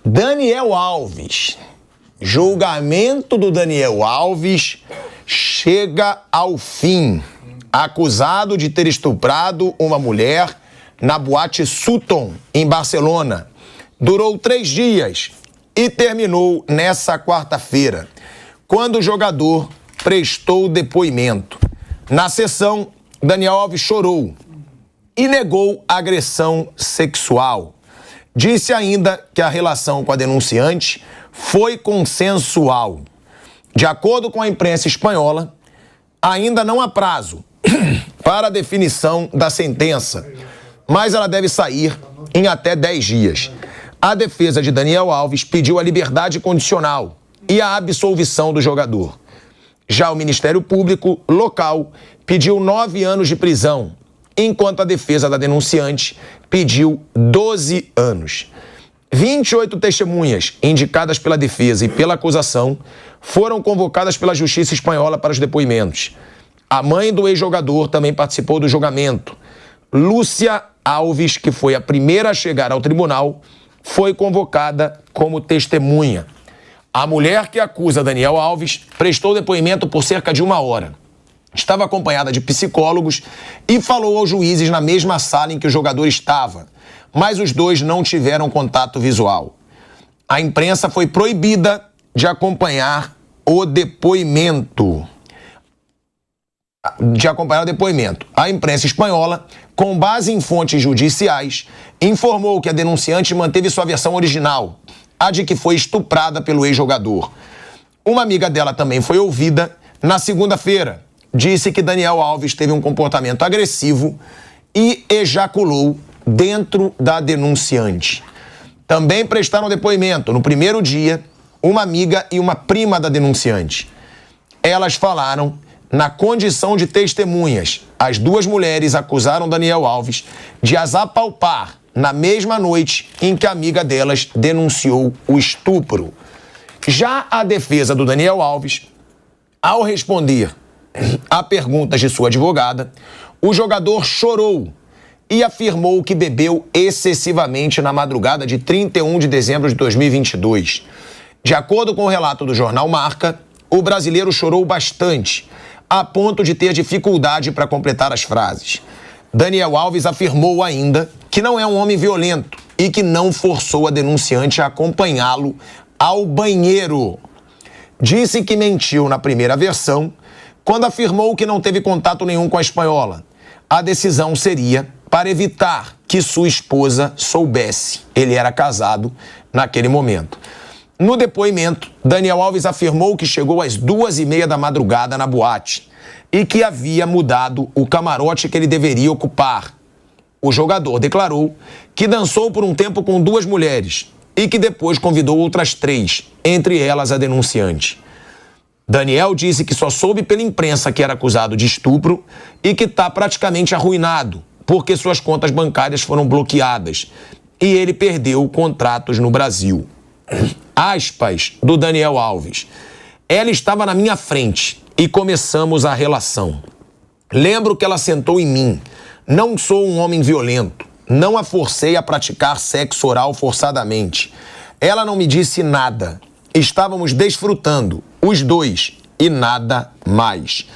Daniel Alves. Julgamento do Daniel Alves chega ao fim. Acusado de ter estuprado uma mulher na boate Sutton, em Barcelona. Durou 3 dias e terminou nessa quarta-feira, quando o jogador prestou depoimento. Na sessão, Daniel Alves chorou e negou agressão sexual. Disse ainda que a relação com a denunciante foi consensual. De acordo com a imprensa espanhola, ainda não há prazo para a definição da sentença, mas ela deve sair em até 10 dias. A defesa de Daniel Alves pediu a liberdade condicional e a absolvição do jogador. Já o Ministério Público local pediu 9 anos de prisão, enquanto a defesa da denunciante pediu 12 anos. 28 testemunhas, indicadas pela defesa e pela acusação, foram convocadas pela Justiça Espanhola para os depoimentos. A mãe do ex-jogador também participou do julgamento. Lúcia Alves, que foi a primeira a chegar ao tribunal, foi convocada como testemunha. A mulher que acusa Daniel Alves prestou depoimento por cerca de 1 hora. Estava acompanhada de psicólogos e falou aos juízes na mesma sala em que o jogador estava, mas os dois não tiveram contato visual. A imprensa foi proibida de acompanhar o depoimento. A imprensa espanhola, com base em fontes judiciais, informou que a denunciante manteve sua versão original, a de que foi estuprada pelo ex-jogador. Uma amiga dela também foi ouvida na segunda-feira. Disse que Daniel Alves teve um comportamento agressivo e ejaculou dentro da denunciante. Também prestaram depoimento, no primeiro dia, uma amiga e uma prima da denunciante. Elas falaram na condição de testemunhas. As 2 mulheres acusaram Daniel Alves de as apalpar na mesma noite em que a amiga delas denunciou o estupro. Já a defesa do Daniel Alves, ao responder a perguntas de sua advogada, o jogador chorou e afirmou que bebeu excessivamente na madrugada de 31 de dezembro de 2022. De acordo com o relato do jornal Marca, o brasileiro chorou bastante, a ponto de ter dificuldade para completar as frases. Daniel Alves afirmou ainda que não é um homem violento e que não forçou a denunciante a acompanhá-lo ao banheiro. Disse que mentiu na primeira versão, quando afirmou que não teve contato nenhum com a espanhola. A decisão seria para evitar que sua esposa soubesse. Ele era casado naquele momento. No depoimento, Daniel Alves afirmou que chegou às 2h30 da madrugada na boate e que havia mudado o camarote que ele deveria ocupar. O jogador declarou que dançou por um tempo com 2 mulheres e que depois convidou outras 3, entre elas a denunciante. Daniel disse que só soube pela imprensa que era acusado de estupro e que está praticamente arruinado, porque suas contas bancárias foram bloqueadas e ele perdeu contratos no Brasil. Aspas do Daniel Alves. Ela estava na minha frente e começamos a relação. Lembro que ela sentou em mim. Não sou um homem violento. Não a forcei a praticar sexo oral forçadamente. Ela não me disse nada. Estávamos desfrutando, os 2, e nada mais.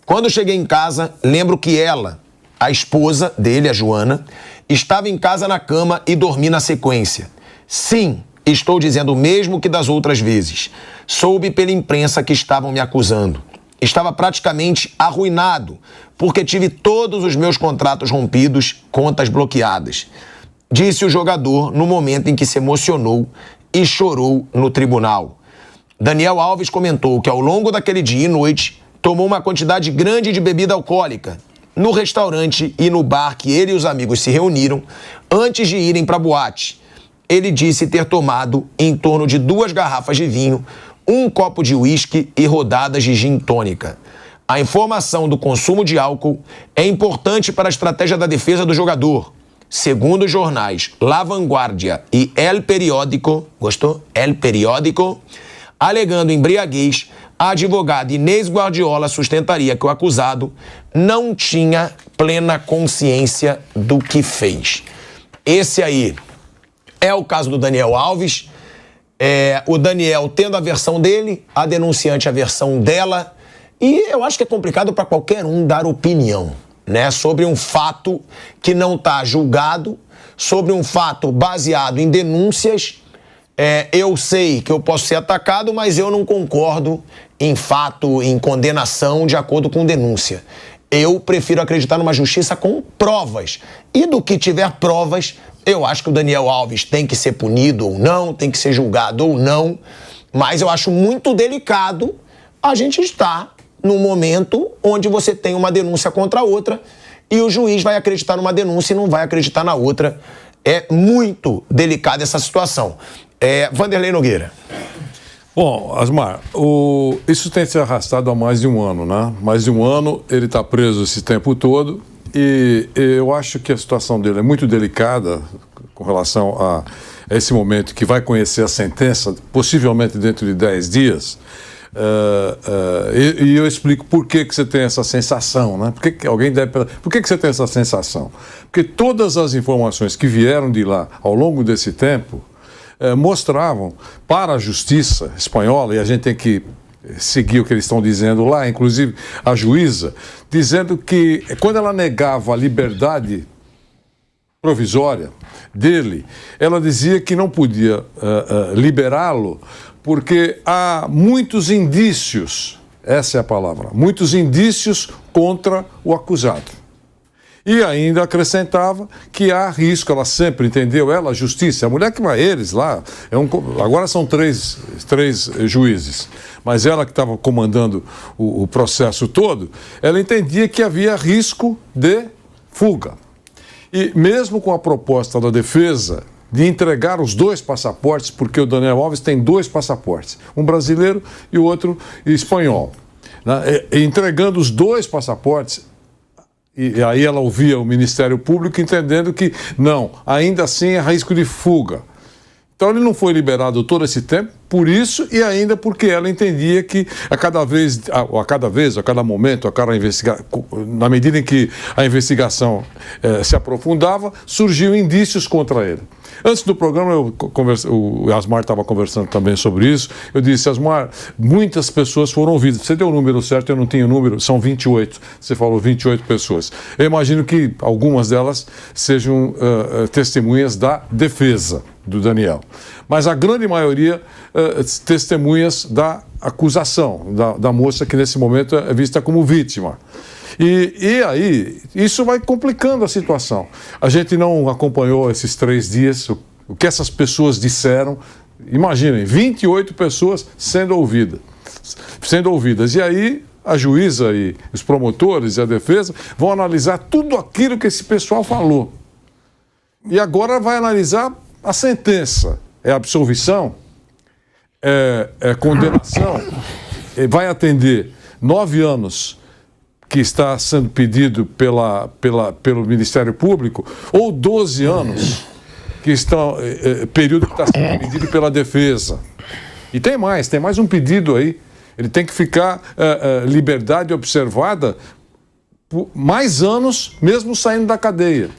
Quando cheguei em casa, lembro que ela, a esposa dele, a Joana, estava em casa na cama e dormi na sequência. Sim, estou dizendo o mesmo que das outras vezes. Soube pela imprensa que estavam me acusando. Estava praticamente arruinado, porque tive todos os meus contratos rompidos, contas bloqueadas. Disse o jogador no momento em que se emocionou e chorou no tribunal. Daniel Alves comentou que ao longo daquele dia e noite tomou uma quantidade grande de bebida alcoólica no restaurante e no bar que ele e os amigos se reuniram antes de irem para a boate. Ele disse ter tomado em torno de 2 garrafas de vinho, 1 copo de uísque e rodadas de gin tônica. A informação do consumo de álcool é importante para a estratégia da defesa do jogador. Segundo os jornais La Vanguardia e El Periódico, gostou? El Periódico, alegando embriaguez, a advogada Inês Guardiola sustentaria que o acusado não tinha plena consciência do que fez. Esse aí é o caso do Daniel Alves. O Daniel tendo a versão dele, a denunciante a versão dela. E eu acho que é complicado para qualquer um dar opinião, né, sobre um fato que não está julgado, sobre um fato baseado em denúncias. Eu sei que eu posso ser atacado, mas eu não concordo em fato, em condenação de acordo com denúncia. Eu prefiro acreditar numa justiça com provas. E do que tiver provas, eu acho que o Daniel Alves tem que ser punido ou não, tem que ser julgado ou não. Mas eu acho muito delicado a gente estar num momento onde você tem uma denúncia contra a outra e o juiz vai acreditar numa denúncia e não vai acreditar na outra. É muito delicada essa situação. Vanderlei Nogueira. Bom, Asmar, isso tem se arrastado há mais de um ano, né? Mais de um ano, ele está preso esse tempo todo e eu acho que a situação dele é muito delicada com relação a esse momento que vai conhecer a sentença, possivelmente dentro de 10 dias. E eu explico por que você tem essa sensação, né? Por que você tem essa sensação? Porque todas as informações que vieram de lá ao longo desse tempo mostravam para a justiça espanhola, e a gente tem que seguir o que eles estão dizendo lá, inclusive a juíza, dizendo que quando ela negava a liberdade provisória dele, ela dizia que não podia liberá-lo porque há muitos indícios, essa é a palavra, muitos indícios contra o acusado. E ainda acrescentava que há risco, ela sempre entendeu, a justiça, a mulher que vai, eles lá, agora são três juízes, mas ela que estava comandando o processo todo, ela entendia que havia risco de fuga. E mesmo com a proposta da defesa de entregar os 2 passaportes, porque o Daniel Alves tem 2 passaportes, um brasileiro e o outro espanhol, né? Entregando os 2 passaportes, e aí ela ouvia o Ministério Público entendendo que não, ainda assim é risco de fuga. Então ele não foi liberado todo esse tempo, por isso e ainda porque ela entendia que a cada momento, na medida em que a investigação se aprofundava, surgiam indícios contra ele. Antes do programa, o Asmar estava conversando também sobre isso. Eu disse, Asmar, muitas pessoas foram ouvidas. Você deu o número certo, eu não tinha o número, são 28. Você falou 28 pessoas. Eu imagino que algumas delas sejam testemunhas da defesa do Daniel. Mas a grande maioria testemunhas da acusação, da moça que nesse momento é vista como vítima. E aí, isso vai complicando a situação. A gente não acompanhou esses 3 dias, o que essas pessoas disseram. Imaginem, 28 pessoas sendo ouvidas. E aí, a juíza e os promotores e a defesa vão analisar tudo aquilo que esse pessoal falou. E agora vai analisar a sentença. É absolvição? É condenação? Vai atender 9 anos que está sendo pedido pelo Ministério Público, ou 12 anos, que estão, período que está sendo pedido pela defesa. E tem mais um pedido aí. Ele tem que ficar liberdade observada por mais anos, mesmo saindo da cadeia.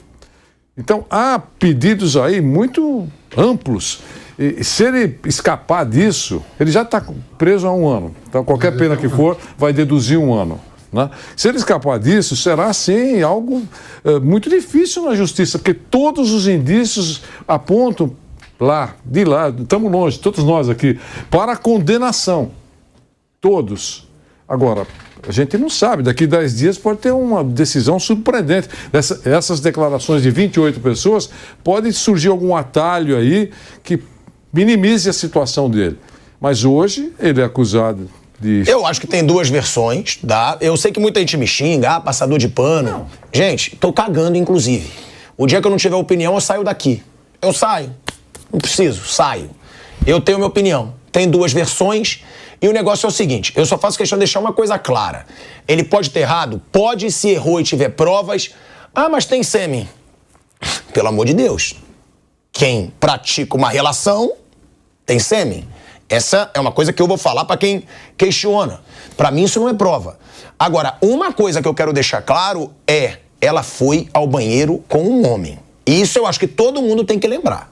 Então, há pedidos aí muito amplos. E se ele escapar disso, ele já está preso há 1 ano. Então, qualquer pena que for, vai deduzir 1 ano. Né? Se ele escapar disso, será, sim, algo muito difícil na justiça, porque todos os indícios apontam de lá, estamos longe, todos nós aqui, para a condenação. Todos. Agora, a gente não sabe, daqui 10 dias pode ter uma decisão surpreendente. Essas declarações de 28 pessoas, pode surgir algum atalho aí que minimize a situação dele. Mas hoje ele é acusado de... Eu acho que tem 2 versões, tá? Eu sei que muita gente me xinga, passador de pano. Não. Gente, tô cagando, inclusive. O dia que eu não tiver opinião, eu saio daqui. Eu saio. Não preciso, saio. Eu tenho minha opinião. Tem 2 versões e o negócio é o seguinte, eu só faço questão de deixar uma coisa clara. Ele pode ter errado? Pode, se errou e tiver provas. Ah, mas tem sêmen. Pelo amor de Deus. Quem pratica uma relação tem sêmen. Essa é uma coisa que eu vou falar para quem questiona. Para mim isso não é prova. Agora, uma coisa que eu quero deixar claro é, ela foi ao banheiro com um homem. Isso eu acho que todo mundo tem que lembrar.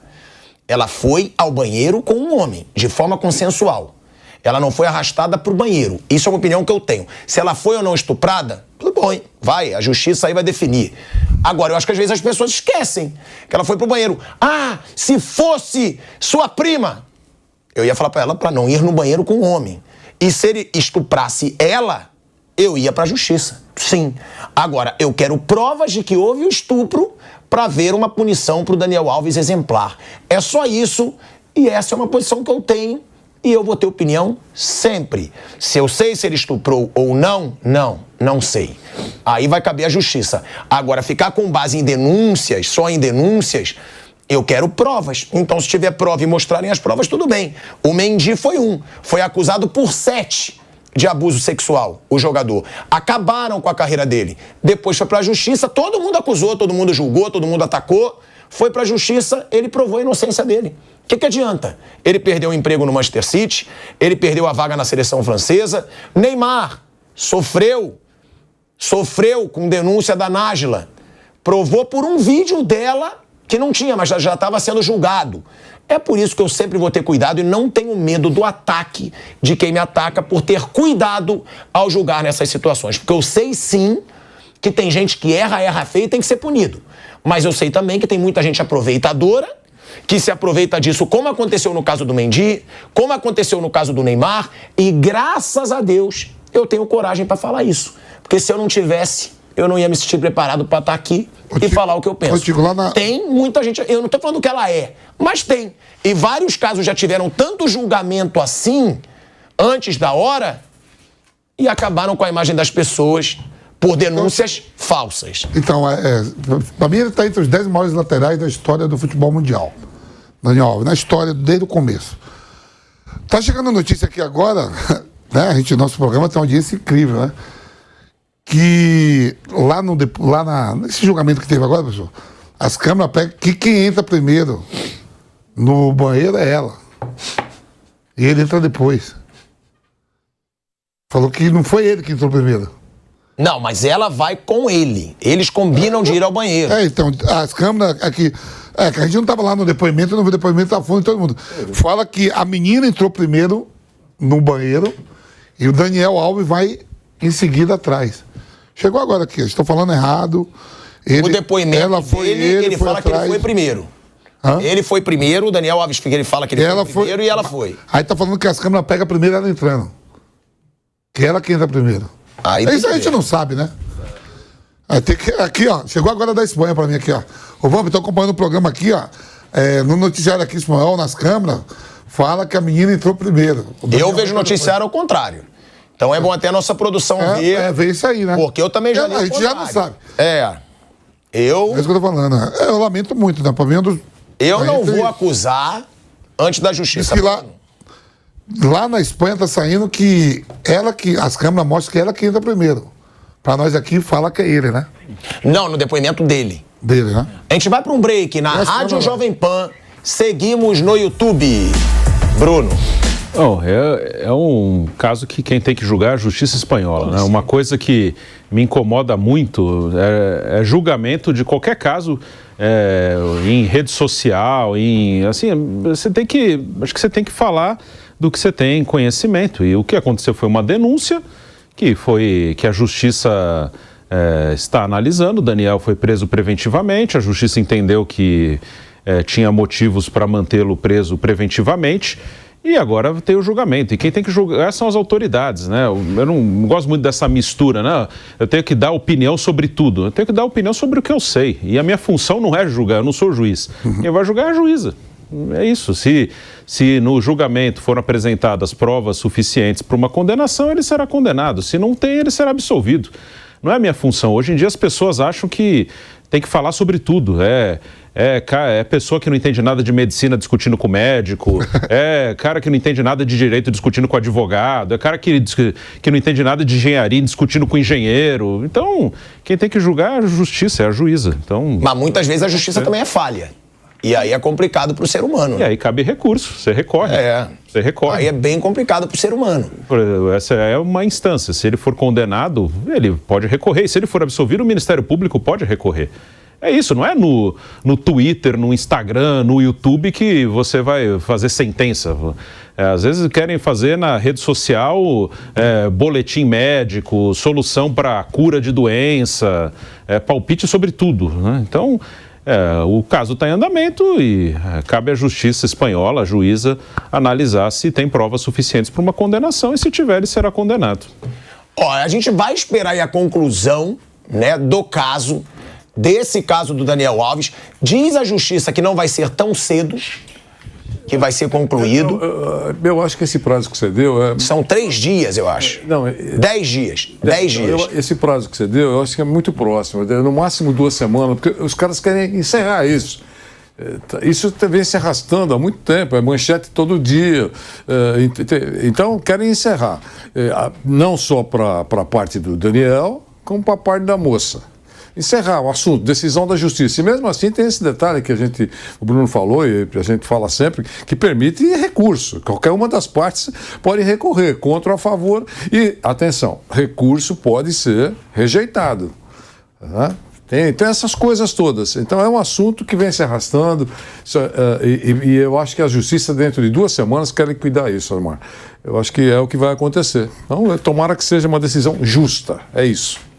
Ela foi ao banheiro com um homem, de forma consensual. Ela não foi arrastada pro banheiro. Isso é uma opinião que eu tenho. Se ela foi ou não estuprada, tudo bom, hein? Vai, a justiça aí vai definir. Agora, eu acho que às vezes as pessoas esquecem que ela foi pro banheiro. Ah, se fosse sua prima, eu ia falar pra ela pra não ir no banheiro com um homem. E se ele estuprasse ela, eu ia pra justiça. Sim. Agora, eu quero provas de que houve o estupro pra ver uma punição pro Daniel Alves exemplar. É só isso, e essa é uma posição que eu tenho, e eu vou ter opinião sempre. Se eu sei se ele estuprou ou não, não sei. Aí vai caber à justiça. Agora, ficar com base em denúncias, só em denúncias, eu quero provas. Então, se tiver prova e mostrarem as provas, tudo bem. O Mendy foi acusado por 7 de abuso sexual, o jogador. Acabaram com a carreira dele. Depois foi pra justiça, todo mundo acusou, todo mundo julgou, todo mundo atacou. Foi pra justiça, ele provou a inocência dele. O que adianta? Ele perdeu o emprego no Manchester City, ele perdeu a vaga na seleção francesa. Neymar sofreu com denúncia da Nájila. Provou por um vídeo dela que não tinha, mas já estava sendo julgado. É por isso que eu sempre vou ter cuidado e não tenho medo do ataque de quem me ataca por ter cuidado ao julgar nessas situações. Porque eu sei sim que tem gente que erra feio e tem que ser punido. Mas eu sei também que tem muita gente aproveitadora que se aproveita disso, como aconteceu no caso do Mendy, como aconteceu no caso do Neymar, e graças a Deus eu tenho coragem para falar isso. Porque se eu não tivesse, eu não ia me sentir preparado para estar aqui e falar o que eu penso. Tem muita gente, eu não estou falando que ela é, mas tem. E vários casos já tiveram tanto julgamento assim, antes da hora, e acabaram com a imagem das pessoas por denúncias falsas. Então, para mim ele está entre os 10 maiores laterais da história do futebol mundial. Daniel Alves, na história desde o começo. Tá chegando a notícia aqui agora, né? Nosso programa tem uma audiência incrível, né? Que nesse julgamento que teve agora, pessoal, as câmeras pegam que quem entra primeiro no banheiro é ela. E ele entra depois. Falou que não foi ele que entrou primeiro. Não, mas ela vai com ele. Eles combinam de ir ao banheiro. Então, as câmeras aqui... que a gente não estava lá no depoimento, no depoimento estava falando de todo mundo. Fala que a menina entrou primeiro no banheiro e o Daniel Alves vai em seguida atrás. Chegou agora aqui, estou falando errado. O depoimento dele, ele fala que ele foi primeiro. Hã? Ele foi primeiro, o Daniel Alves ele fala que ele foi primeiro e ela foi. Aí tá falando que as câmeras pegam primeiro ela entrando. Que ela que entra primeiro. Isso a gente não sabe, né? Aqui, ó, chegou agora da Espanha pra mim aqui, ó. Ô, Vamp, tô acompanhando o programa aqui, ó. No noticiário aqui espanhol, nas câmeras, fala que a menina entrou primeiro. Eu vejo noticiário ao contrário. Então é bom até a nossa produção ver. Ver isso aí, né? Porque eu também já li. A gente já não sabe. É isso que eu tô falando. Eu lamento muito, né? Pra mim, eu não vou acusar antes da justiça. Diz que lá na Espanha tá saindo que as câmeras mostram que ela que entra primeiro. Pra nós aqui, fala que é ele, né? Não, no depoimento dele. Dele, né? A gente vai pra um break na Rádio Jovem Pan. Seguimos no YouTube. Bruno. É um caso que quem tem que julgar é a justiça espanhola, né? Uma coisa que me incomoda muito é julgamento de qualquer caso em rede social, assim, acho que você tem que falar do que você tem conhecimento. E o que aconteceu foi uma denúncia que a justiça está analisando. O Daniel foi preso preventivamente, a justiça entendeu que tinha motivos para mantê-lo preso preventivamente. E agora tem o julgamento. E quem tem que julgar são as autoridades, né? Eu não gosto muito dessa mistura, né? Eu tenho que dar opinião sobre tudo. Eu tenho que dar opinião sobre o que eu sei. E a minha função não é julgar, eu não sou juiz. Quem vai julgar é a juíza. É isso. Se no julgamento foram apresentadas provas suficientes para uma condenação, ele será condenado. Se não tem, ele será absolvido. Não é a minha função. Hoje em dia as pessoas acham que tem que falar sobre tudo. É pessoa que não entende nada de medicina discutindo com o médico, é cara que não entende nada de direito discutindo com o advogado, é cara que não entende nada de engenharia discutindo com o engenheiro. Então, quem tem que julgar é a justiça, é a juíza. Então, mas muitas vezes a justiça também é falha. E aí é complicado para o ser humano. E aí cabe recurso, você recorre. Você recorre. Aí é bem complicado para o ser humano. Essa é uma instância. Se ele for condenado, ele pode recorrer. E se ele for absolvido, o Ministério Público pode recorrer. É isso, não é no Twitter, no Instagram, no YouTube que você vai fazer sentença. Às vezes querem fazer na rede social boletim médico, solução para cura de doença, palpite sobre tudo, né? Então, o caso está em andamento e cabe à justiça espanhola, a juíza, analisar se tem provas suficientes para uma condenação e se tiver, ele será condenado. Ó, a gente vai esperar aí a conclusão, né, desse caso do Daniel Alves. Diz a justiça que não vai ser tão cedo que vai ser concluído. Eu acho que esse prazo que você deu... São 3 dias, eu acho. Não, 10 dias. 10 dias. Esse prazo que você deu, eu acho que é muito próximo. No máximo 2 semanas, porque os caras querem encerrar isso. Isso vem se arrastando há muito tempo, é manchete todo dia. Então, querem encerrar. Não só para a parte do Daniel, como para a parte da moça. Encerrar o assunto, decisão da justiça. E mesmo assim tem esse detalhe que o Bruno falou e a gente fala sempre, que permite recurso. Qualquer uma das partes pode recorrer contra ou a favor. E, atenção, recurso pode ser rejeitado. Tá? Tem essas coisas todas. Então é um assunto que vem se arrastando e eu acho que a justiça dentro de 2 semanas quer liquidar isso, Osmar. Eu acho que é o que vai acontecer. Então tomara que seja uma decisão justa. É isso.